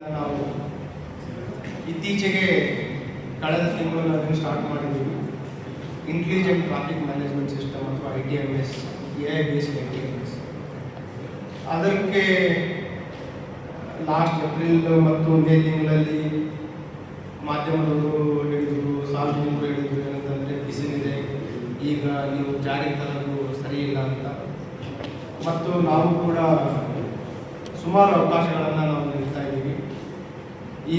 ನಾವು ಇತ್ತೀಚೆಗೆ ಕಳೆದ ತಿಂಗಳು ಅದನ್ನು ಸ್ಟಾರ್ಟ್ ಮಾಡಿದ್ದೀವಿ. ಇಂಟೆಲಿಜೆಂಟ್ ಟ್ರಾಫಿಕ್ ಮ್ಯಾನೇಜ್ಮೆಂಟ್ ಸಿಸ್ಟಮ್ ಅಥವಾ ITMS, AI ಬೇಸ್ಡ್ ITMS. ಅದಕ್ಕೆ ಲಾಸ್ಟ್ ಏಪ್ರಿಲ್ ಮತ್ತು ಮೇ ತಿಂಗಳಲ್ಲಿ ಮಾಧ್ಯಮದವರು ಹೇಳಿದರು, ಸಾರ್ವಜನಿಕರು ಹೇಳಿದರು ಏನಂತಂದರೆ ಬಿಸಿಲಿದೆ, ಈಗ ನೀವು ಜಾರಿಗೆ ತರೋದು ಸರಿ ಇಲ್ಲ ಅಂತ. ಮತ್ತು ನಾವು ಕೂಡ ಸುಮಾರು ಅವಕಾಶಗಳನ್ನು ನಾವು ನೀಡ್ತಾ ಇದ್ದೀವಿ.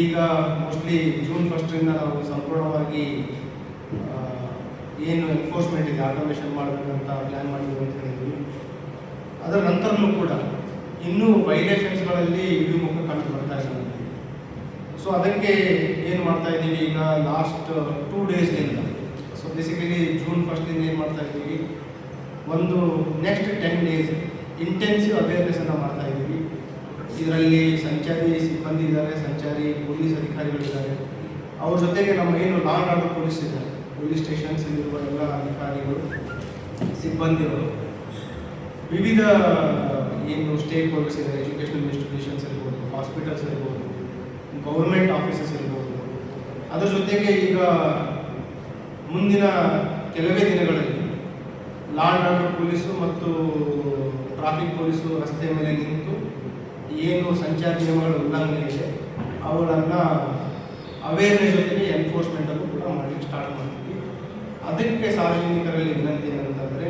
ಈಗ ಮೋಸ್ಟ್ಲಿ ಜೂನ್ 1ರಿಂದ ನಾವು ಸಂಪೂರ್ಣವಾಗಿ ಏನು ಎನ್ಫೋರ್ಸ್ಮೆಂಟ್ ಇದೆ ಆಟೋಮೇಷನ್ ಮಾಡಬೇಕಂತ ಪ್ಲ್ಯಾನ್ ಮಾಡಿದ್ದೀವಿ ಅಂತ ಹೇಳಿದ್ವಿ. ಅದರ ನಂತರನೂ ಕೂಡ ಇನ್ನೂ ವೈಲೇಷನ್ಸ್ಗಳಲ್ಲಿ ಇಳಿಮುಖ ಕಂಡು ಬರ್ತಾ ಇದೆ. ಸೊ ಅದಕ್ಕೆ ಏನು ಮಾಡ್ತಾ ಇದ್ದೀವಿ ಈಗ ಲಾಸ್ಟ್ 2 ಡೇಸ್ನಿಂದ. ಸೊ ಬೇಸಿಕಲಿ ಜೂನ್ 1ರಿಂದ ಏನು ಮಾಡ್ತಾ ಇದ್ದೀವಿ, ಒಂದು ನೆಕ್ಸ್ಟ್ 10 ಡೇಸ್ ಇಂಟೆನ್ಸಿವ್ ಅವೇರ್ನೆಸ್ಸನ್ನು ಮಾಡ್ತಾ ಇದ್ದೀವಿ. ಇದರಲ್ಲಿ ಸಂಚಾರಿ ಸಿಬ್ಬಂದಿ ಇದ್ದಾರೆ, ಸಂಚಾರಿ ಪೊಲೀಸ್ ಅಧಿಕಾರಿಗಳಿದ್ದಾರೆ, ಅವ್ರ ಜೊತೆಗೆ ನಮ್ಮ ಏನು ಲಾ ಆ್ಯಂಡ್ ಆರ್ಡರ್ ಪೊಲೀಸ್ ಇದ್ದಾರೆ, ಪೊಲೀಸ್ ಸ್ಟೇಷನ್ಸ್ ಇರುವ ಎಲ್ಲ ಅಧಿಕಾರಿಗಳು ಸಿಬ್ಬಂದಿಗಳು, ವಿವಿಧ ಏನು ಸ್ಟೇಕ್ ಹೋಲ್ಡರ್ಸ್ ಇದೆ, ಎಜುಕೇಷನಲ್ ಇನ್ಸ್ಟಿಟ್ಯೂಷನ್ಸ್ ಇರ್ಬೋದು, ಹಾಸ್ಪಿಟಲ್ಸ್ ಇರ್ಬೋದು, ಗೌರ್ಮೆಂಟ್ ಆಫೀಸಸ್ ಇರ್ಬೋದು. ಅದರ ಜೊತೆಗೆ ಈಗ ಮುಂದಿನ ಕೆಲವೇ ದಿನಗಳಲ್ಲಿ ಲಾ ಆ್ಯಂಡ್ ಆರ್ಡರ್ ಪೊಲೀಸು ಮತ್ತು ಟ್ರಾಫಿಕ್ ಪೊಲೀಸು ರಸ್ತೆ ಮೇಲೆ ನಿಂತು ಏನು ಸಂಚಾರ ನಿಯಮಗಳ ಉಲ್ಲಂಘನೆ ಇದೆ ಅವುಗಳನ್ನು ಅವೇರ್ನೆಸ್ ಜೊತೆಗೆ ಎನ್ಫೋರ್ಸ್ಮೆಂಟನ್ನು ಕೂಡ ಮಾಡಲಿಕ್ಕೆ ಸ್ಟಾರ್ಟ್ ಮಾಡ್ತೀವಿ. ಅದಕ್ಕೆ ಸಾರ್ವಜನಿಕರಲ್ಲಿ ವಿನಂತಿ ಏನಂತಂದರೆ,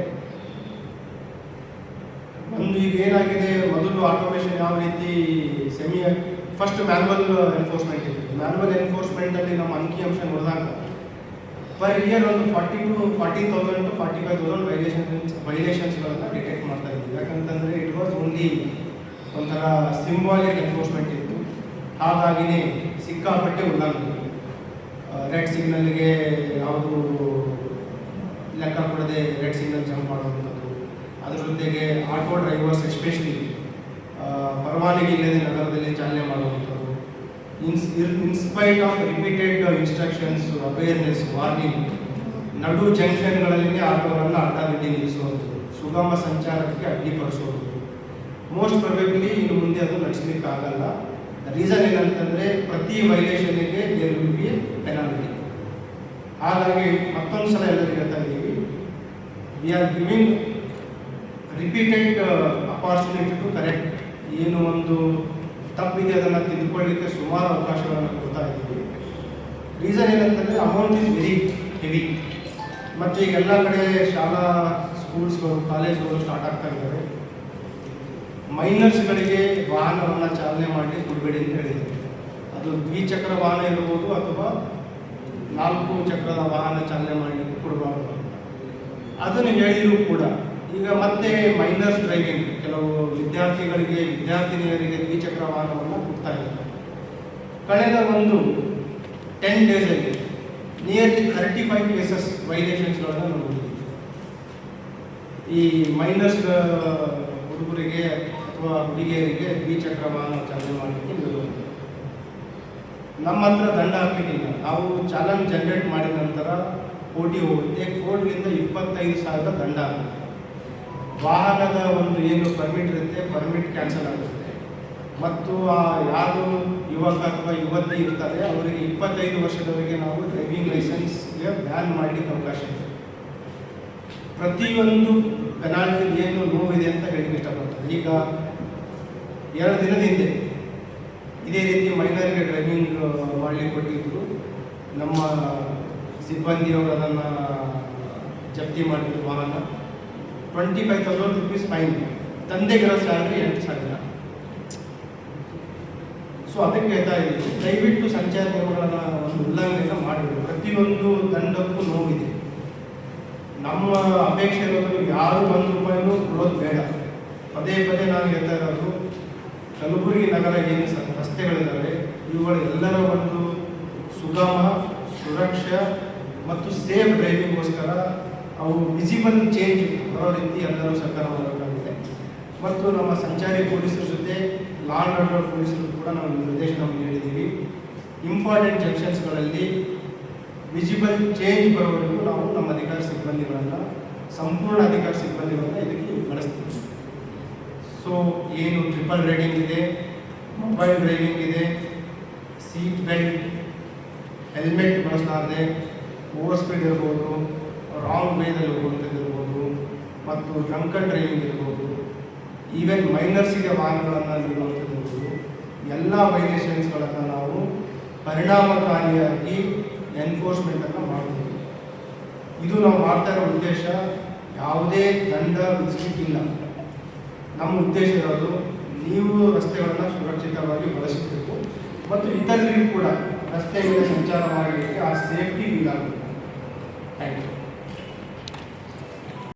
ಒಂದು ಈಗ ಏನಾಗಿದೆ, ಮೊದಲು ಆಟೋಮೇಷನ್ ಯಾವ ರೀತಿ ಫಸ್ಟ್ ಮ್ಯಾನ್ಯುವಲ್ ಎನ್ಫೋರ್ಸ್ಮೆಂಟ್ ಇತ್ತು. ಮ್ಯಾನ್ಯುವಲ್ ಎನ್ಫೋರ್ಸ್ಮೆಂಟಲ್ಲಿ ನಮ್ಮ ಅಂಕಿಅಂಶ ನೋಡಿದಾಗ ಪರ್ ಇಯರ್ ಒಂದು 40,000 to 45,000 ವೈಲೇಷನ್ಸ್ಗಳನ್ನು ಡಿಟೆಕ್ಟ್ ಮಾಡ್ತಾ ಇದ್ವಿ. ಯಾಕಂತಂದರೆ ಇಟ್ ವಾಸ್ ಓನ್ಲಿ ಒಂಥರ ಸಿಂಬಾಲಿಕ್ ಎನ್ಫೋರ್ಸ್ಮೆಂಟ್ ಇತ್ತು. ಹಾಗಾಗಿನೇ ಸಿಕ್ಕಾಪಟ್ಟೆ ಉಲ್ಲಂಘನೆ, ರೆಡ್ ಸಿಗ್ನಲ್ಗೆ ಯಾವುದು ಲೆಕ್ಕ ಕೊಡದೆ ರೆಡ್ ಸಿಗ್ನಲ್ ಜಂಪ್ ಮಾಡುವಂಥದ್ದು, ಅದ್ರ ಜೊತೆಗೆ ಆಟೋ ಡ್ರೈವರ್ಸ್ ಎಸ್ಪೆಷಲಿ ಪರವಾನಗಿ ಇಲ್ಲದೆ ನಗರದಲ್ಲಿ ಚಾಲನೆ ಮಾಡುವಂಥದ್ದು, in spite of repeated instructions, awareness, warning, ನಡು ಜಂಕ್ಷನ್ಗಳಲ್ಲಿ ಆಟೋಗಳನ್ನು ಅಡ್ಡಾದಿಡ್ಡಿ ನಿಲ್ಲಿಸುವಂಥದ್ದು, ಸುಗಮ ಸಂಚಾರಕ್ಕೆ ಅಡ್ಡಿಪಡಿಸುವಂಥದ್ದು. ಮೋಸ್ಟ್ ಪ್ರೊಬೆಬ್ಲಿ ಇನ್ನು ಮುಂದೆ ಅದು ನಡೆಸಲಿಕ್ಕಾಗಲ್ಲ. ರೀಸನ್ ಏನಂತಂದರೆ, ಪ್ರತಿ ವೈಲೇಷನ್ಗೆ ದೇರ್ ವಿಲ್ ಬಿ ಪೆನಾಲ್ಟಿ. ಹಾಗಾಗಿ ಮತ್ತೊಂದು ಸಲ ಎಲ್ಲರಿಗೂ ಹೇಳ್ತಾ ಇದ್ದೀವಿ, we are giving repeated opportunity to correct. ಏನು ಒಂದು ತಪ್ಪಿದೆ ಅದನ್ನು ತಿದ್ದುಕೊಳ್ಳಲಿಕ್ಕೆ ಸುಮಾರು ಅವಕಾಶಗಳನ್ನು ಕೊಡ್ತಾ ಇದ್ದೀವಿ. ರೀಸನ್ ಏನಂತಂದರೆ, ಅಮೌಂಟ್ ಈಸ್ ವೆರಿ ಹೆವಿ. ಮತ್ತು ಈಗ ಎಲ್ಲ ಕಡೆ ಶಾಲಾ ಸ್ಕೂಲ್ಸ್ಗಳು, ಕಾಲೇಜ್ಗಳು ಸ್ಟಾರ್ಟ್ ಆಗ್ತಾ ಇದ್ದಾವೆ. ಮೈನರ್ಸ್ಗಳಿಗೆ ವಾಹನವನ್ನು ಚಾಲನೆ ಮಾಡಿ ಕೊಡಬೇಡಿ ಅಂತ ಹೇಳಿದ್ದಾರೆ. ಅದು ದ್ವಿಚಕ್ರ ವಾಹನ ಇರ್ಬೋದು ಅಥವಾ 4 ಚಕ್ರದ ವಾಹನ ಚಾಲನೆ ಮಾಡಲಿಕ್ಕೆ ಕೊಡಬಾರ್ದು ಅಂತ ಅದನ್ನು ಹೇಳಿದರೂ ಕೂಡ ಈಗ ಮತ್ತೆ ಮೈನರ್ಸ್ ಡ್ರೈವಿಂಗ್ ಕೆಲವು ವಿದ್ಯಾರ್ಥಿಗಳಿಗೆ, ವಿದ್ಯಾರ್ಥಿನಿಯರಿಗೆ ದ್ವಿಚಕ್ರ ವಾಹನವನ್ನು ಕೊಡ್ತಾ ಇದ್ದಾರೆ. ಕಳೆದ ಒಂದು 10 ಡೇಸಲ್ಲಿ ನಿಯರ್ಲಿ 35 ಕೇಸಸ್ ವೈಲೇಷನ್ಸ್ಗಳನ್ನು ನೋಡಿದ್ದೀವಿ. ಈ ಮೈನರ್ಸ್ ಹುಡುಗರಿಗೆ ಅಥವಾ ಹುಡುಗಿಯರಿಗೆ ದ್ವಿಚಕ್ರ ವಾಹನ ಚಾಲನೆ ಮಾಡಲಿಕ್ಕೆ ನಿಲ್ಲುವಂಥದ್ದು. ನಮ್ಮ ಹತ್ರ ದಂಡ ಹಾಕಲಿಕ್ಕಿಲ್ಲ. ನಾವು ಚಾಲನ್ ಜನರೇಟ್ ಮಾಡಿದ ನಂತರ ಕೋರ್ಟಿ ಹೋಗುತ್ತೆ. ಕೋರ್ಟ್ನಿಂದ 25,000 ದಂಡ ಆಗುತ್ತೆ. ವಾಹನದ ಒಂದು ಏನು ಪರ್ಮಿಟ್ ಇರುತ್ತೆ, ಪರ್ಮಿಟ್ ಕ್ಯಾನ್ಸಲ್ ಆಗುತ್ತೆ. ಮತ್ತು ಯಾರು ಯುವಕ ಅಥವಾ ಯುವತಿ ಇರ್ತಾರೆ ಅವರಿಗೆ 25 ವರ್ಷದವರೆಗೆ ನಾವು ಡ್ರೈವಿಂಗ್ ಲೈಸೆನ್ಸ್ಗೆ ಬ್ಯಾನ್ ಮಾಡಲಿಕ್ಕೆ ಅವಕಾಶ ಇದೆ. ಪ್ರತಿಯೊಂದು ಪೆನಾಲ್ಟಿ ಏನು ನೋವಿದೆ ಅಂತ ಹೇಳಲಿಕ್ಕೆ ಇಷ್ಟಪಡ್ತಾರೆ. ಈಗ 2 ದಿನದ ಹಿಂದೆ ಇದೇ ರೀತಿ ಮೈನರ್ಗೆ ಡ್ರೈವಿಂಗ್ ಮಾಡಲಿಕ್ಕೆ ಕೊಟ್ಟಿದ್ದರು. ನಮ್ಮ ಸಿಬ್ಬಂದಿಯವರು ಅದನ್ನು ಜಪ್ತಿ ಮಾಡಿದ್ರು. ವಾಹನ 25,000 rupees ಫೈನ್, ತಂದೆಗಿರೋ ಸ್ಯಾಲ್ರಿ 8,000. ಸೊ ಅದಕ್ಕೆ ಹೇಳ್ತಾ ಇದ್ದೀವಿ, ದಯವಿಟ್ಟು ಸಂಚಾರ ನಿಯಮಗಳನ್ನು ಒಂದು ಉಲ್ಲಂಘನೆ ಮಾಡಬೇಕು. ಪ್ರತಿಯೊಂದು ದಂಡಕ್ಕೂ ನೋವಿದೆ. ನಮ್ಮ ಅಪೇಕ್ಷೆ ಇರೋದು ಯಾರು ₹1 ಕೊಡೋದು ಬೇಡ. ಪದೇ ಪದೇ ನಾನು ಹೇಳ್ತಾ ಇರೋದು, ಕಲಬುರಗಿ ನಗರ ಏನು ರಸ್ತೆಗಳಿದ್ದಾವೆ ಇವುಗಳು ಎಲ್ಲರ ಒಂದು ಸುಗಮ, ಸುರಕ್ಷಾ ಮತ್ತು ಸೇಫ್ ಡ್ರೈವಿಂಗ್ಗೋಸ್ಕರ ಅವು ವಿಸಿಬಲ್ ಚೇಂಜ್ ಬರೋ ರೀತಿ ಎಲ್ಲರೂ ಸರ್ಕಾರ ಮಾಡಬೇಕಾಗಿದೆ. ಮತ್ತು ನಮ್ಮ ಸಂಚಾರಿ ಪೊಲೀಸರ ಜೊತೆ ಲಾ ಆ್ಯಂಡ್ ಆರ್ಡರ್ ಪೊಲೀಸರು ಕೂಡ ನಾವು ನಿರ್ದೇಶನವನ್ನು ನೀಡಿದ್ದೀವಿ. ಇಂಪಾರ್ಟೆಂಟ್ ಜಂಕ್ಷನ್ಸ್ಗಳಲ್ಲಿ ವಿಸಿಬಲ್ ಚೇಂಜ್ ಬರೋವರೆಗೂ ನಾವು ನಮ್ಮ ಅಧಿಕಾರಿ ಸಿಬ್ಬಂದಿಗಳನ್ನು, ಸಂಪೂರ್ಣ ಅಧಿಕಾರಿ ಸಿಬ್ಬಂದಿಗಳನ್ನು ಇದಕ್ಕೆ ಬಳಸ್ತೀವಿ. ಸೊ ಏನು ಟ್ರಿಪಲ್ ರೈಡಿಂಗ್ ಇದೆ, ಮೊಬೈಲ್ ಡ್ರೈವಿಂಗ್ ಇದೆ, ಸೀಟ್ ಬೆಲ್ಟ್, ಹೆಲ್ಮೆಟ್ ಬಳಸಲಾರದೆ ಓವರ್ ಸ್ಪೀಡ್ ಇರ್ಬೋದು, ರಾಂಗ್ ವೇದಲ್ಲಿ ಹೋಗುವಂಥದ್ದಿರ್ಬೋದು, ಮತ್ತು ಡ್ರಂಕನ್ ಡ್ರೈವಿಂಗ್ ಇರ್ಬೋದು, ಈವನ್ ಮೈನರ್ಸಿಗೆ ವಾಹನಗಳನ್ನು ನೀಡುವಂಥದ್ದಿರ್ಬೋದು, ಎಲ್ಲ ವೈಲೇಷನ್ಸ್ಗಳನ್ನು ನಾವು ಪರಿಣಾಮಕಾರಿಯಾಗಿ ಎನ್ಫೋರ್ಸ್ಮೆಂಟನ್ನು ಮಾಡ್ತೀವಿ. ಇದು ನಾವು ಮಾಡ್ತಾ ಇರೋ ಉದ್ದೇಶ ಯಾವುದೇ ದಂಡ ವಿಧಿಸಲಿಕ್ಕಿಲ್ಲ. ನಮ್ಮ ಉದ್ದೇಶ ಇರೋದು ನೀವು ರಸ್ತೆಗಳನ್ನು ಸುರಕ್ಷಿತವಾಗಿ ಬಳಸಬೇಕು ಮತ್ತು ಇತರರಿಗೂ ಕೂಡ ರಸ್ತೆ ಮೇಲೆ ಸಂಚಾರ ಮಾಡಲಿಕ್ಕೆ ಆ ಸೇಫ್ಟಿ ಫೀಲ್ ಆಗುತ್ತೆ. Thank you.